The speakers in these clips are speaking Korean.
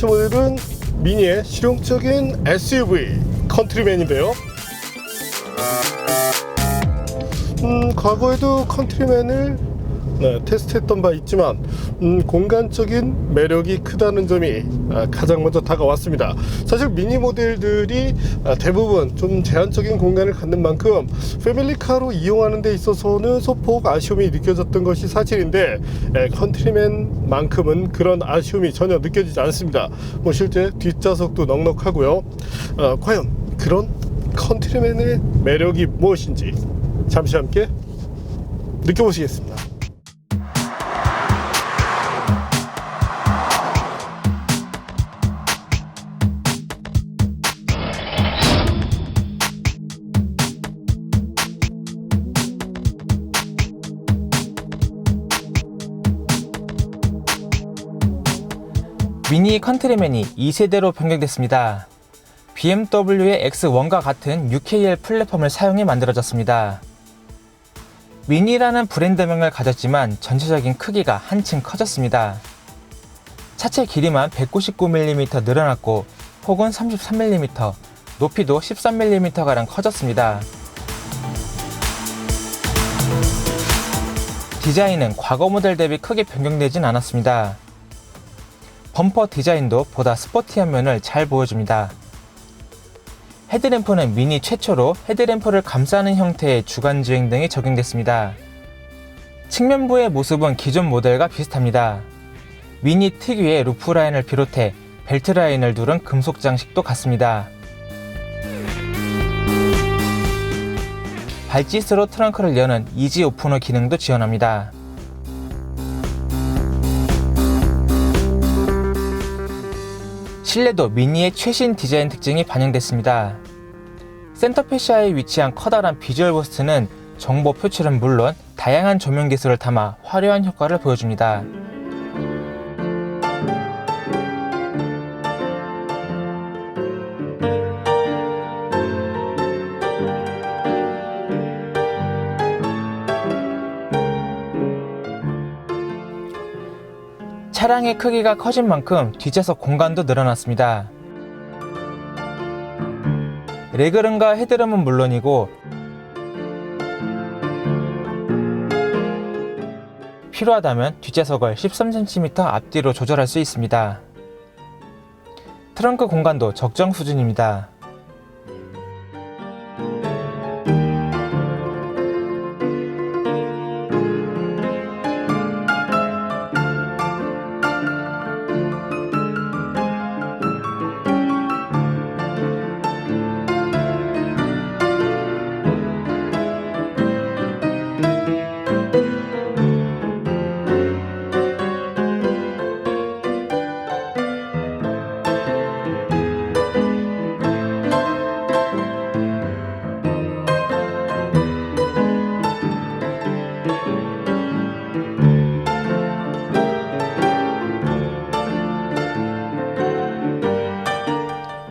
번째 모델은 미니의 실용적인 SUV 컨트리맨인데요. 과거에도 컨트리맨을 테스트했던 바 있지만 공간적인 매력이 크다는 점이 가장 먼저 다가왔습니다. 사실 미니 모델들이 대부분 좀 제한적인 공간을 갖는 만큼 패밀리카로 이용하는 데 있어서는 소폭 아쉬움이 느껴졌던 것이 사실인데, 컨트리맨만큼은 그런 아쉬움이 전혀 느껴지지 않습니다. 실제 뒷좌석도 넉넉하고요. 과연 그런 컨트리맨의 매력이 무엇인지 잠시 함께 느껴보시겠습니다. 미니 컨트리맨이 2세대로 변경됐습니다. BMW의 X1과 같은 UKL 플랫폼을 사용해 만들어졌습니다. 미니라는 브랜드명을 가졌지만 전체적인 크기가 한층 커졌습니다. 차체 길이만 199mm 늘어났고 폭은 33mm, 높이도 13mm가량 커졌습니다. 디자인은 과거 모델 대비 크게 변경되진 않았습니다. 범퍼 디자인도 보다 스포티한 면을 잘 보여줍니다. 헤드램프는 미니 최초로 헤드램프를 감싸는 형태의 주간주행 등이 적용됐습니다. 측면부의 모습은 기존 모델과 비슷합니다. 미니 특유의 루프라인을 비롯해 벨트라인을 두른 금속 장식도 같습니다. 발짓으로 트렁크를 여는 이지 오프너 기능도 지원합니다. 실내도 미니의 최신 디자인 특징이 반영됐습니다. 센터 패시아에 위치한 커다란 비주얼 부스트는 정보 표출은 물론 다양한 조명 기술을 담아 화려한 효과를 보여줍니다. 차량의 크기가 커진 만큼 뒷좌석 공간도 늘어났습니다. 레그룸과 헤드룸은 물론이고 필요하다면 뒷좌석을 13cm 앞뒤로 조절할 수 있습니다. 트렁크 공간도 적정 수준입니다.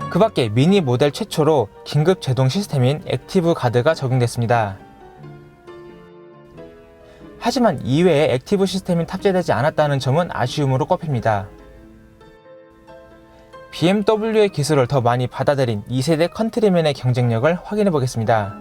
그 밖에 미니 모델 최초로 긴급 제동 시스템인 액티브 가드가 적용됐습니다. 하지만 이외에 액티브 시스템이 탑재되지 않았다는 점은 아쉬움으로 꼽힙니다. BMW의 기술을 더 많이 받아들인 2세대 컨트리맨의 경쟁력을 확인해 보겠습니다.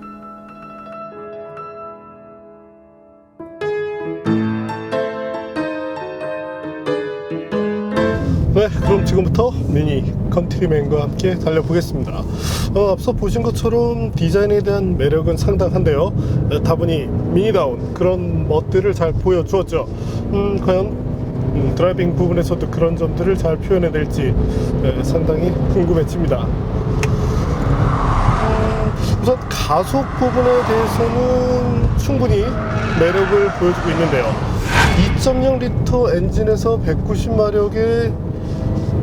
네, 그럼 지금부터 미니 컨트리맨과 함께 달려보겠습니다. 앞서 보신 것처럼 디자인에 대한 매력은 상당한데요. 다분히 미니다운 그런 멋들을 잘 보여주었죠. 과연 드라이빙 부분에서도 그런 점들을 잘 표현해낼지 상당히 궁금해집니다. 우선 가속 부분에 대해서는 충분히 매력을 보여주고 있는데요. 2.0L 엔진에서 190마력의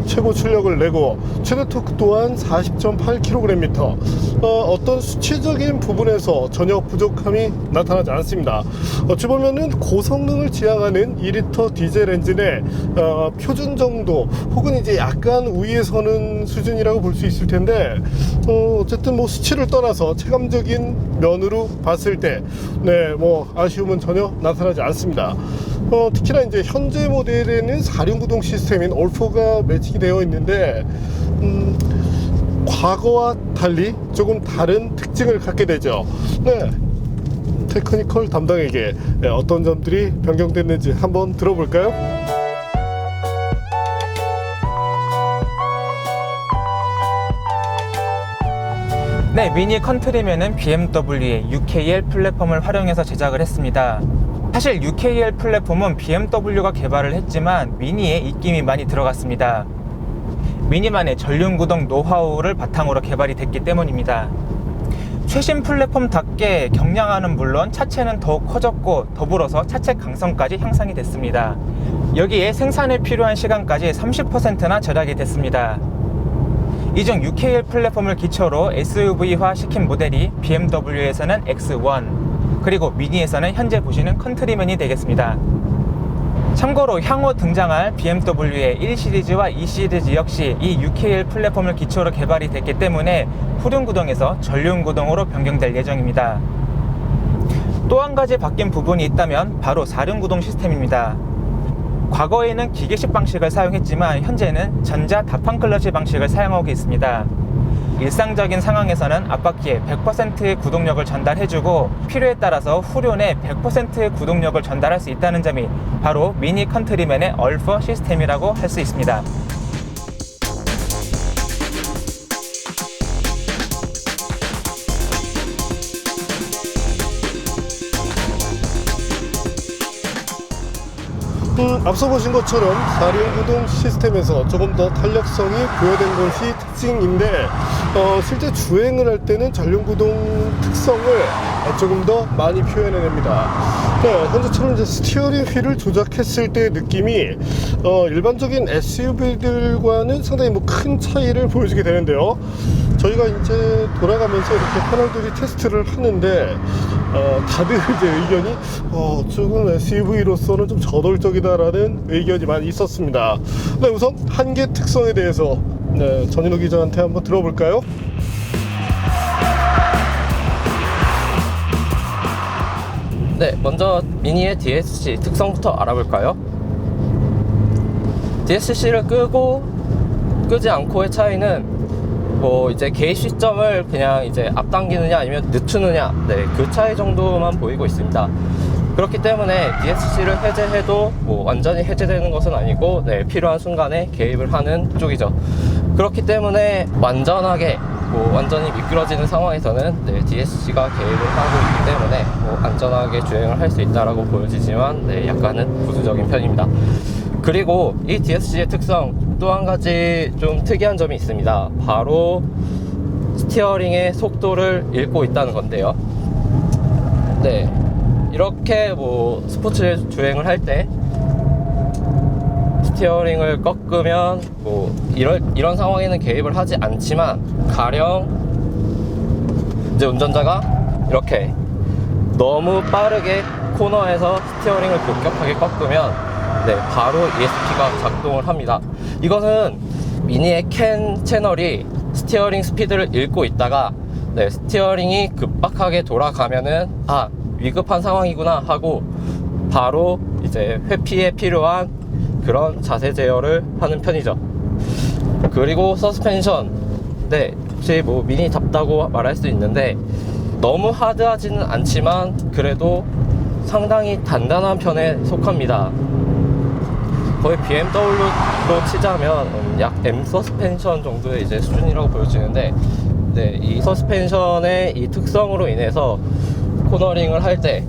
최고 출력을 내고 최대 토크 또한 40.8kgm. 어떤 수치적인 부분에서 전혀 부족함이 나타나지 않습니다. 어찌 보면은 고성능을 지향하는 2리터 디젤 엔진의 표준 정도 혹은 이제 약간 위에 서는 수준이라고 볼 수 있을 텐데, 어쨌든 뭐 수치를 떠나서 체감적인 면으로 봤을 때 뭐 아쉬움은 전혀 나타나지 않습니다. 특히나 이제 현재 모델에는 4륜구동 시스템인 올포가 매칭이 되어 있는데 과거와 달리 조금 다른 특징을 갖게 되죠. 네, 테크니컬 담당에게 어떤 점들이 변경됐는지 한번 들어볼까요? 네, 미니 컨트리맨은 BMW의 UKL 플랫폼을 활용해서 제작을 했습니다. 사실 UKL 플랫폼은 BMW가 개발을 했지만 미니에 입김이 많이 들어갔습니다. 미니만의 전륜구동 노하우를 바탕으로 개발이 됐기 때문입니다. 최신 플랫폼답게 경량화는 물론 차체는 더욱 커졌고 더불어서 차체 강성까지 향상이 됐습니다. 여기에 생산에 필요한 시간까지 30%나 절약이 됐습니다. 이 중 UKL 플랫폼을 기초로 SUV화 시킨 모델이 BMW에서는 X1, 그리고 미니에서는 현재 보시는 컨트리맨이 되겠습니다. 참고로 향후 등장할 BMW의 1시리즈와 2시리즈 역시 이 UKL 플랫폼을 기초로 개발이 됐기 때문에 후륜구동에서 전륜구동으로 변경될 예정입니다. 또 한 가지 바뀐 부분이 있다면 바로 4륜구동 시스템입니다. 과거에는 기계식 방식을 사용했지만 현재는 전자 다판 클러치 방식을 사용하고 있습니다. 일상적인 상황에서는 앞바퀴에 100%의 구동력을 전달해주고 필요에 따라서 후륜에 100%의 구동력을 전달할 수 있다는 점이 바로 미니 컨트리맨의 얼포 시스템이라고 할 수 있습니다. 앞서 보신 것처럼 4륜구동 시스템에서 조금 더 탄력성이 부여된 것이 특징인데 실제 주행을 할 때는 전륜구동 특성을 조금 더 많이 표현해냅니다. 네, 현재처럼 이제 스티어링 휠을 조작했을 때의 느낌이 일반적인 SUV들과는 상당히 큰 차이를 보여주게 되는데요. 저희가 이제 돌아가면서 이렇게 패널들이 테스트를 하는데 다들 이제 의견이 조금 SUV로서는 좀 저돌적이다라는 의견이 많이 있었습니다. 네, 우선 한계 특성에 대해서 전인호 기자한테 한번 들어볼까요? 네, 먼저 미니의 DSC 특성부터 알아볼까요? DSC를 끄고 끄지 않고의 차이는 이제 개입 시점을 그냥 이제 앞당기느냐 아니면 늦추느냐, 그 차이 정도만 보이고 있습니다. 그렇기 때문에 DSC를 해제해도 완전히 해제되는 것은 아니고 필요한 순간에 개입을 하는 쪽이죠. 그렇기 때문에 완전하게 완전히 미끄러지는 상황에서는 DSC가 개입을 하고 있기 때문에 안전하게 주행을 할 수 있다라고 보여지지만 약간은 부수적인 편입니다. 그리고 이 DSC의 특성 또 한 가지 좀 특이한 점이 있습니다. 바로 스티어링의 속도를 읽고 있다는 건데요. 이렇게 스포츠 주행을 할 때 스티어링을 꺾으면 이런 상황에는 개입을 하지 않지만 가령 이제 운전자가 이렇게 너무 빠르게 코너에서 스티어링을 급격하게 꺾으면 바로 ESP가 작동을 합니다. 이것은 미니의 캔 채널이 스티어링 스피드를 읽고 있다가 스티어링이 급박하게 돌아가면은 위급한 상황이구나 하고 바로 이제 회피에 필요한 그런 자세 제어를 하는 편이죠. 그리고 서스펜션, 혹시 미니답다고 말할 수 있는데 너무 하드하지는 않지만 그래도 상당히 단단한 편에 속합니다. 거의 BMW로 치자면 약 M 서스펜션 정도의 이제 수준이라고 보여지는데 이 서스펜션의 이 특성으로 인해서 코너링을 할 때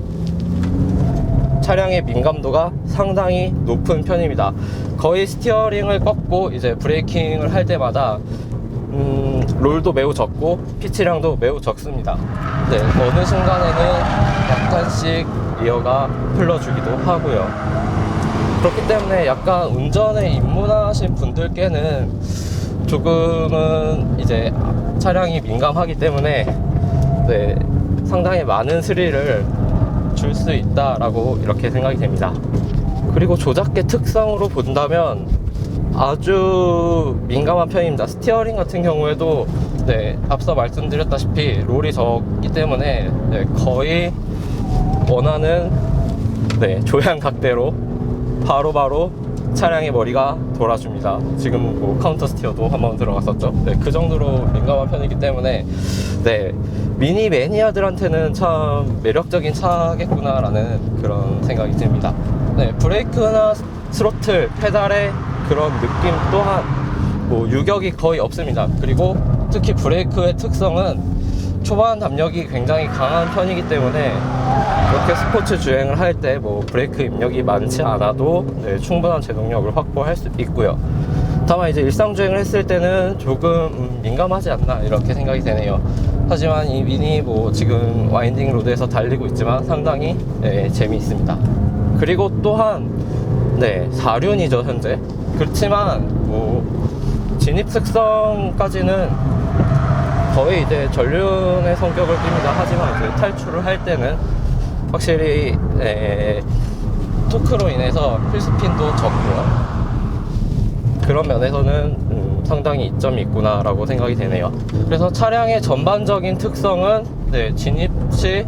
차량의 민감도가 상당히 높은 편입니다. 거의 스티어링을 꺾고 이제 브레이킹을 할 때마다 롤도 매우 적고 피치량도 매우 적습니다. 어느 순간에는 약간씩 리어가 흘러주기도 하고요. 그렇기 때문에 약간 운전에 입문하신 분들께는 조금은 이제 차량이 민감하기 때문에 상당히 많은 스릴을 줄 수 있다라고 이렇게 생각이 됩니다. 그리고 조작계 특성으로 본다면 아주 민감한 편입니다. 스티어링 같은 경우에도 앞서 말씀드렸다시피 롤이 적기 때문에 거의 원하는 네, 조향각대로 바로바로 차량의 머리가 돌아줍니다. 지금 뭐 카운터 스티어도 한번 들어갔었죠. 네, 그 정도로 민감한 편이기 때문에 네, 미니 매니아들한테는 참 매력적인 차겠구나라는 그런 생각이 듭니다. 네, 브레이크나 스로틀, 페달의 그런 느낌 또한 뭐 유격이 거의 없습니다. 그리고 특히 브레이크의 특성은 초반 담력이 굉장히 강한 편이기 때문에 이렇게 스포츠 주행을 할 때 뭐 브레이크 입력이 많지 않아도 네, 충분한 제동력을 확보할 수 있고요. 다만 이제 일상 주행을 했을 때는 조금 민감하지 않나 이렇게 생각이 되네요. 하지만 이 미니 뭐 지금 와인딩 로드에서 달리고 있지만 상당히 재미있습니다. 그리고 또한 네, 4륜이죠 현재. 그렇지만 뭐 진입 특성까지는 거의 이제 전륜의 성격을 띱니다. 하지만 이제 탈출을 할 때는 확실히 토크로 인해서 휠스핀도 적고요. 그런 면에서는 상당히 이점이 있구나 라고 생각이 되네요. 그래서 차량의 전반적인 특성은 네, 진입 시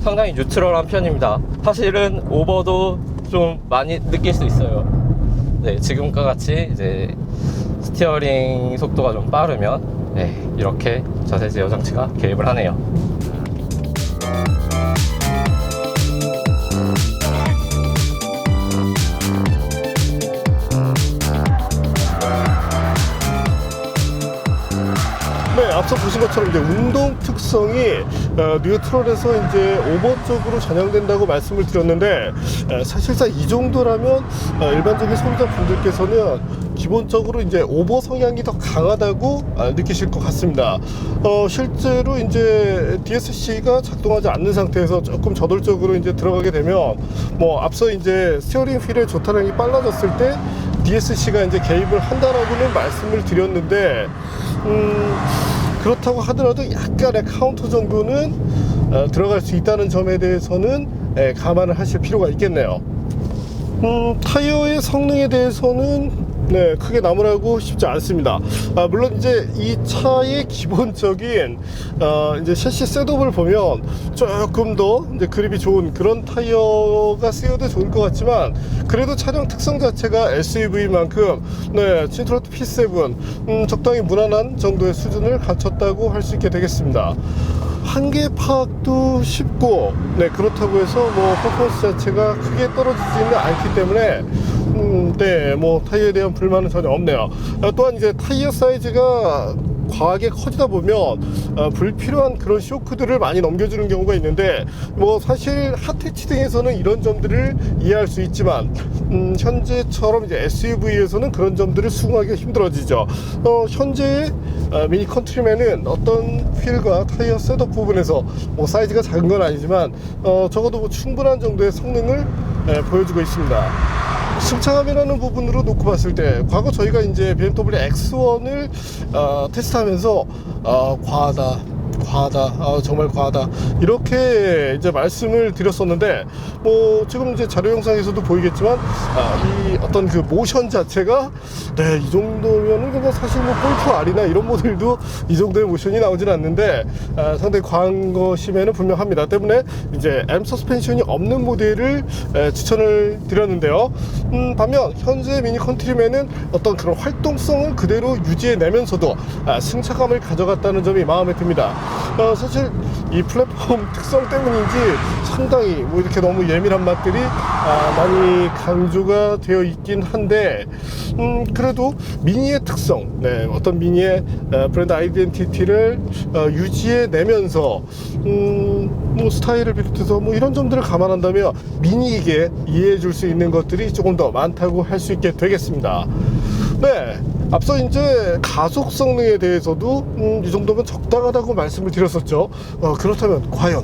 상당히 뉴트럴한 편입니다. 사실은 오버도 좀 많이 느낄 수 있어요. 네, 지금과 같이 이제 스티어링 속도가 좀 빠르면 네, 이렇게 자세 제어 장치가 개입을 하네요. 네, 앞서 보신 것처럼 이제 운동 특성이 뉴트럴에서 이제 오버 쪽으로 전향된다고 말씀을 드렸는데 사실상 이 정도라면 일반적인 소비자분들께서는 기본적으로 이제 오버 성향이 더 강하다고 느끼실 것 같습니다. 실제로 이제 DSC가 작동하지 않는 상태에서 조금 저돌적으로 이제 들어가게 되면 뭐 앞서 이제 스티어링 휠의 조타량이 빨라졌을 때 DSC가 이제 개입을 한다라고는 말씀을 드렸는데 그렇다고 하더라도 약간의 카운터 정도는 들어갈 수 있다는 점에 대해서는 감안을 하실 필요가 있겠네요. 타이어의 성능에 대해서는 네, 크게 나무라고 싶지 않습니다. 물론 이제 이 차의 기본적인 이제 셰시 셋업을 보면 조금 더 이제 그립이 좋은 그런 타이어가 쓰여도 좋을 것 같지만 그래도 차량 특성 자체가 SUV만큼 네, 신트로트 P7 적당히 무난한 정도의 수준을 갖췄다고 할 수 있게 되겠습니다. 한계 파악도 쉽고 네, 그렇다고 해서 뭐 퍼포먼스 자체가 크게 떨어지지는 않기 때문에 네, 뭐 타이어에 대한 불만은 전혀 없네요. 또한 이제 타이어 사이즈가 과하게 커지다 보면 불필요한 그런 쇼크들을 많이 넘겨주는 경우가 있는데 뭐 사실 핫해치 등에서는 이런 점들을 이해할 수 있지만 현재처럼 이제 SUV에서는 그런 점들을 수긍하기가 힘들어지죠. 현재 미니 컨트리맨은 어떤 휠과 타이어 셋업 부분에서 뭐 사이즈가 작은 건 아니지만 적어도 뭐 충분한 정도의 성능을 보여주고 있습니다. 승차감이라는 부분으로 놓고 봤을 때 과거 저희가 이제 BMW X1을 테스트하면서 과하다, 정말 과하다 이렇게 이제 말씀을 드렸었는데 뭐 지금 이제 자료 영상에서도 보이겠지만 이 어떤 그 모션 자체가 네, 이 정도면은 그냥 사실 뭐 골프 R이나 이런 모델도 이 정도의 모션이 나오진 않는데 상당히 과한 것임에는 분명합니다. 때문에 이제 M 서스펜션이 없는 모델을 추천을 드렸는데요. 반면 현재 미니 컨트리맨은 어떤 그런 활동성을 그대로 유지해내면서도 승차감을 가져갔다는 점이 마음에 듭니다. 사실 이 플랫폼 특성 때문인지 상당히 뭐 이렇게 너무 예민한 맛들이 많이 강조가 되어 있긴 한데 그래도 미니의 특성, 네, 어떤 미니의 브랜드 아이덴티티를 유지해내면서 뭐 스타일을 비롯해서 뭐 이런 점들을 감안한다면 미니에게 이해해 줄 수 있는 것들이 조금 더 많다고 할 수 있게 되겠습니다. 네, 앞서 이제 가속 성능에 대해서도 이 정도면 적당하다고 말씀을 드렸었죠. 그렇다면 과연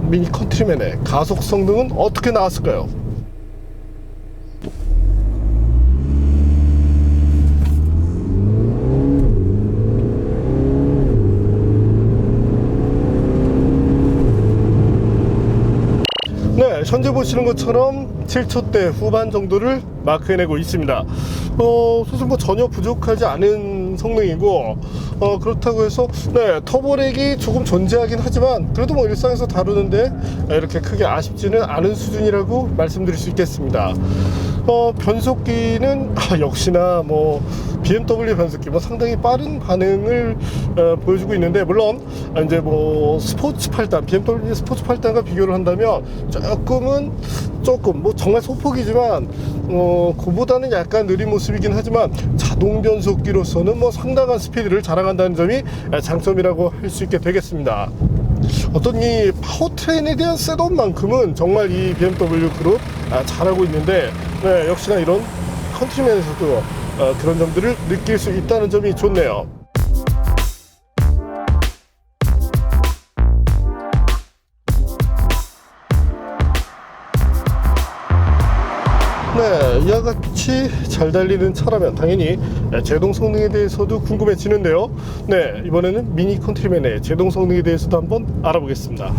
미니 컨트리맨의 가속 성능은 어떻게 나왔을까요? 네, 현재 보시는 것처럼 7초대 후반 정도를 마크해내고 있습니다. 사실 뭐 전혀 부족하지 않은 성능이고 그렇다고 해서 네, 터보렉이 조금 존재하긴 하지만 그래도 뭐 일상에서 다루는데 이렇게 크게 아쉽지는 않은 수준이라고 말씀드릴 수 있겠습니다. 변속기는 역시나 뭐 BMW 변속기 뭐 상당히 빠른 반응을 보여주고 있는데, 물론 이제 뭐 스포츠 8단, BMW 스포츠 8단과 비교를 한다면 조금 뭐 정말 소폭이지만 그보다는 약간 느린 모습이긴 하지만 자동 변속기로서는 뭐 상당한 스피드를 자랑한다는 점이 장점이라고 할 수 있게 되겠습니다. 어떤 이 파워트레인에 대한 셋업만큼은 정말 이 BMW 그룹 잘하고 있는데, 네, 역시나 이런 컨트리맨에서도 그런 점들을 느낄 수 있다는 점이 좋네요. 네, 이와 같이 잘 달리는 차라면 당연히 제동 성능에 대해서도 궁금해지는데요. 네, 이번에는 미니 컨트리맨의 제동 성능에 대해서도 한번 알아보겠습니다.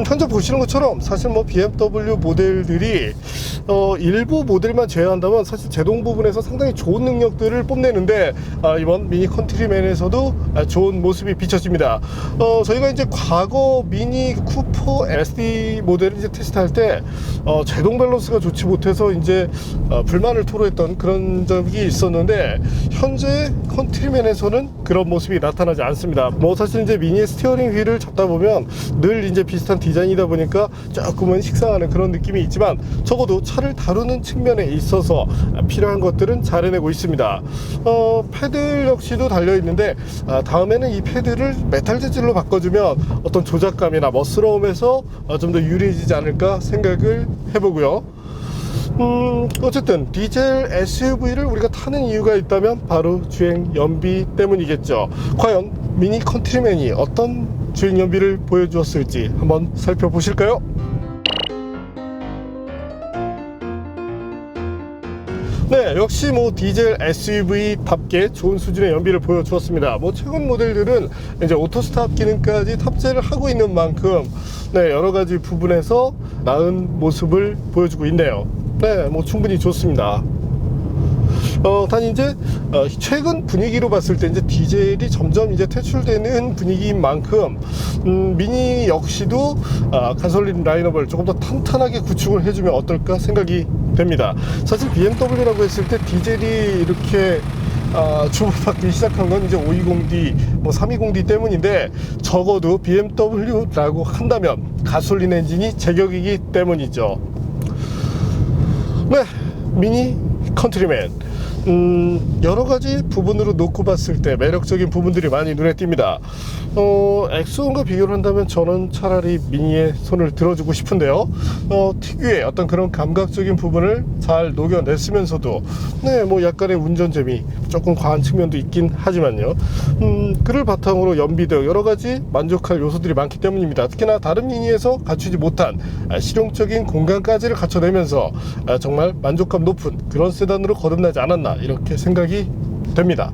현재 보시는 것처럼 사실 뭐 BMW 모델들이 일부 모델만 제외한다면 사실 제동 부분에서 상당히 좋은 능력들을 뽐내는데, 이번 미니 컨트리맨에서도 좋은 모습이 비춰집니다. 저희가 이제 과거 미니 쿠퍼 SD 모델을 이제 테스트할 때 제동 밸런스가 좋지 못해서 이제 불만을 토로했던 그런 적이 있었는데, 현재 컨트리맨에서는 그런 모습이 나타나지 않습니다. 뭐 사실 이제 미니의 스티어링 휠을 잡다 보면 늘 이제 비슷한 디자인이다 보니까 조금은 식상하는 그런 느낌이 있지만, 적어도 차를 다루는 측면에 있어서 필요한 것들은 잘 해내고 있습니다. 패들 역시도 달려 있는데, 다음에는 이 패드를 메탈 재질로 바꿔주면 어떤 조작감이나 멋스러움에서 좀 더 유리해지지 않을까 생각을 해보고요. 어쨌든 디젤 SUV를 우리가 타는 이유가 있다면 바로 주행 연비 때문이겠죠. 과연 미니 컨트리맨이 어떤 주행 연비를 보여주었을지 한번 살펴보실까요? 네, 역시 뭐 디젤 SUV답게 좋은 수준의 연비를 보여주었습니다. 뭐 최근 모델들은 이제 오토스탑 기능까지 탑재를 하고 있는 만큼 네, 여러 가지 부분에서 나은 모습을 보여주고 있네요. 네, 뭐 충분히 좋습니다. 단 이제 최근 분위기로 봤을 때 이제 디젤이 점점 이제 퇴출되는 분위기인 만큼 미니 역시도 가솔린 라인업을 조금 더 탄탄하게 구축을 해주면 어떨까 생각이 됩니다. 사실 BMW라고 했을 때 디젤이 이렇게 주목받기 시작한 건 이제 520D, 뭐 320D 때문인데, 적어도 BMW라고 한다면 가솔린 엔진이 제격이기 때문이죠. 네, 미니 컨트리맨 여러 가지 부분으로 놓고 봤을 때 매력적인 부분들이 많이 눈에 띕니다. 엑소원과 비교를 한다면 저는 차라리 미니에 손을 들어주고 싶은데요. 특유의 어떤 그런 감각적인 부분을 잘 녹여냈으면서도 네, 뭐 약간의 운전재미 조금 과한 측면도 있긴 하지만요. 그를 바탕으로 연비 등 여러 가지 만족할 요소들이 많기 때문입니다. 특히나 다른 미니에서 갖추지 못한 실용적인 공간까지를 갖춰내면서 정말 만족감 높은 그런 세단으로 거듭나지 않았나 이렇게 생각이 됩니다.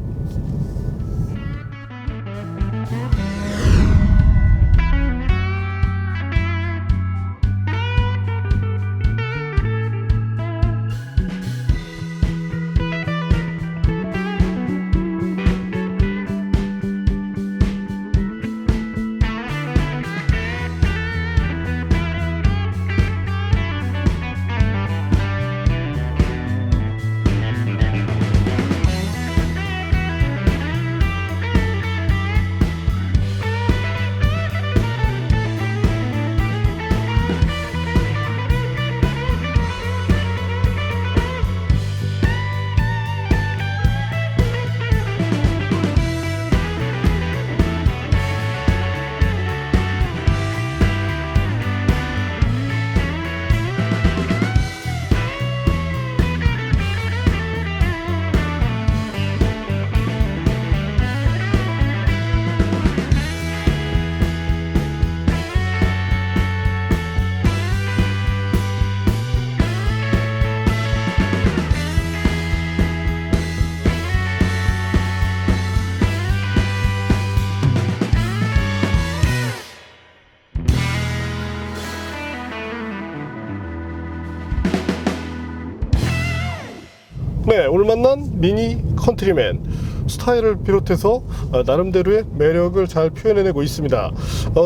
네, 오늘 만난 미니 컨트리맨 스타일을 비롯해서 나름대로의 매력을 잘 표현해내고 있습니다.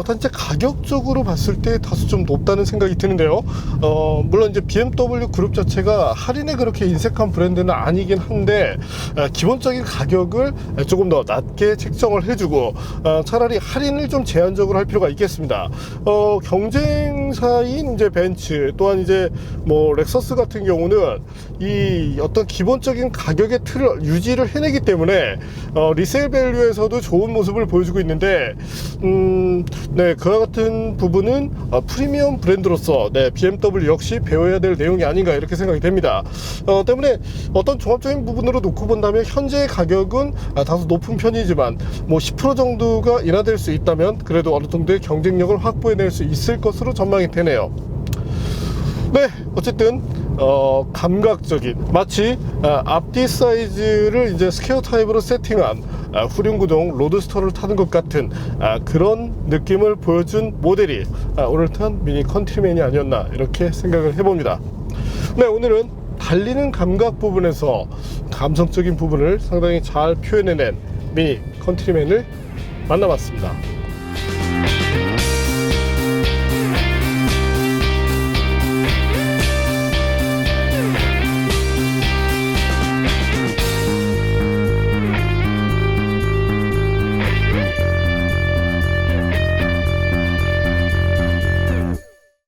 단지 가격적으로 봤을 때 다소 좀 높다는 생각이 드는데요. 물론 이제 BMW 그룹 자체가 할인에 그렇게 인색한 브랜드는 아니긴 한데 기본적인 가격을 조금 더 낮게 책정을 해주고 차라리 할인을 좀 제한적으로 할 필요가 있겠습니다. 경쟁사인 이제 벤츠 또한 이제 뭐 렉서스 같은 경우는 이 어떤 기본적인 가격의 틀을 유지를 해내기 때문에 리세일 밸류에서도 좋은 모습을 보여주고 있는데 네, 그와 같은 부분은 프리미엄 브랜드로서 네, BMW 역시 배워야 될 내용이 아닌가 이렇게 생각이 됩니다. 때문에 어떤 종합적인 부분으로 놓고 본다면 현재의 가격은 다소 높은 편이지만 뭐 10% 정도가 인하될 수 있다면 그래도 어느 정도의 경쟁력을 확보해낼 수 있을 것으로 전망이 되네요. 네, 어쨌든 감각적인 마치 앞뒤 사이즈를 이제 스퀘어 타입으로 세팅한 후륜구동 로드스터를 타는 것 같은 그런 느낌을 보여준 모델이 오늘 탄 미니 컨트리맨이 아니었나 이렇게 생각을 해봅니다. 네, 오늘은 달리는 감각 부분에서 감성적인 부분을 상당히 잘 표현해낸 미니 컨트리맨을 만나봤습니다.